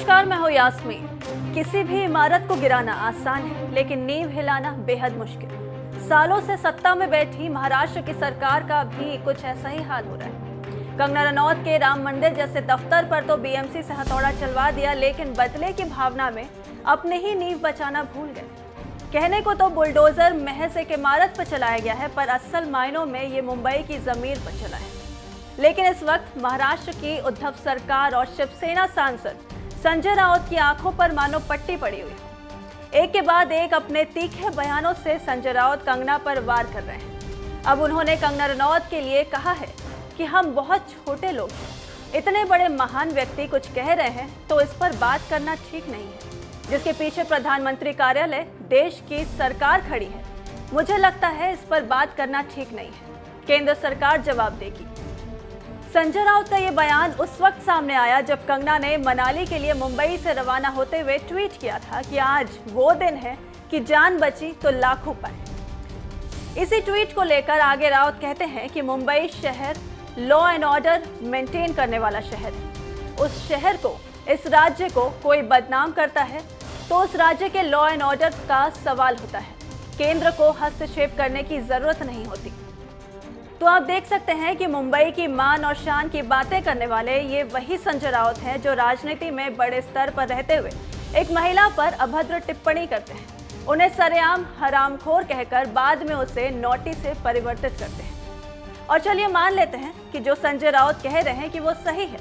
नमस्कार, मैं हूँ यास्मीन। किसी भी इमारत को गिराना आसान है, लेकिन नींव हिलाना बेहद मुश्किल। सालों से सत्ता में बैठी महाराष्ट्र की सरकार का भी कुछ ऐसा ही हाल हो रहा है। कंगना रनौत के राम मंदिर जैसे दफ्तर पर तो बीएमसी से हथौड़ा चलवा दिया, लेकिन बदले की भावना में अपने ही नींव बचाना भूल गए। कहने को तो बुलडोजर महज एक इमारत पर चलाया गया है, पर असल मायनों में ये मुंबई की जमीन पर चला है। लेकिन इस वक्त महाराष्ट्र की उद्धव सरकार और शिवसेना सांसद संजय राउत की आंखों पर मानो पट्टी पड़ी हुई है। एक के बाद एक अपने तीखे बयानों से संजय राउत कंगना पर वार कर रहे हैं। अब उन्होंने कंगना रनौत के लिए कहा है कि हम बहुत छोटे लोग हैं, इतने बड़े महान व्यक्ति कुछ कह रहे हैं तो इस पर बात करना ठीक नहीं है, जिसके पीछे प्रधानमंत्री कार्यालय, देश की सरकार खड़ी है। मुझे लगता है इस पर बात करना ठीक नहीं है, केंद्र सरकार जवाब देगी। संजय राउत का ये बयान उस वक्त सामने आया जब कंगना ने मनाली के लिए मुंबई से रवाना होते हुए ट्वीट किया था कि आज वो दिन है कि जान बची तो लाखों पाए। इसी ट्वीट को लेकर आगे राउत कहते हैं कि मुंबई शहर लॉ एंड ऑर्डर मेंटेन करने वाला शहर है। उस शहर को, इस राज्य को कोई बदनाम करता है तो उस राज्य के लॉ एंड ऑर्डर का सवाल होता है। केंद्र को हस्तक्षेप करने की जरूरत नहीं होती। तो आप देख सकते हैं कि मुंबई की मान और शान की बातें करने वाले ये वही संजय राउत हैं जो राजनीति में बड़े स्तर पर रहते हुए एक महिला पर अभद्र टिप्पणी करते हैं, उन्हें सरेआम हरामखोर कहकर बाद में उसे नोटी से परिवर्तित करते हैं। और चलिए मान लेते हैं कि जो संजय राउत कह रहे हैं कि वो सही है,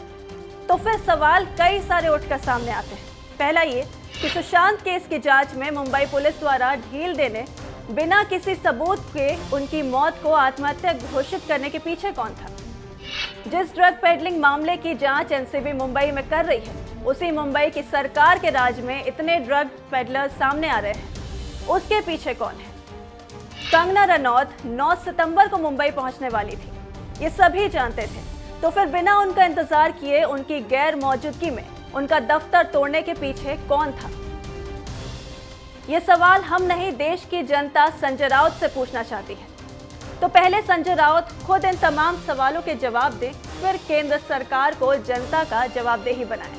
तो फिर सवाल कई सारे उठकर सामने आते हैं। पहला ये कि सुशांत केस की जांच में मुंबई पुलिस द्वारा ढील देने, बिना किसी सबूत के उनकी मौत को आत्महत्या घोषित करने के पीछे कौन था? जिस ड्रग पेडलिंग मामले की जांच एनसीबी मुंबई में कर रही है, उसी मुंबई की सरकार के राज में इतने ड्रग पेडलर सामने आ रहे हैं, उसके पीछे कौन है? कंगना रनौत 9 सितंबर को मुंबई पहुंचने वाली थी, ये सभी जानते थे। तो फिर बिना उनका इंतजार किए उनकी गैर मौजूदगी में उनका दफ्तर तोड़ने के पीछे कौन था? ये सवाल हम नहीं, देश की जनता संजय राउत से पूछना चाहती है। तो पहले संजय राउत खुद इन तमाम सवालों के जवाब दें, फिर केंद्र सरकार को जनता का जवाबदेही बनाएं।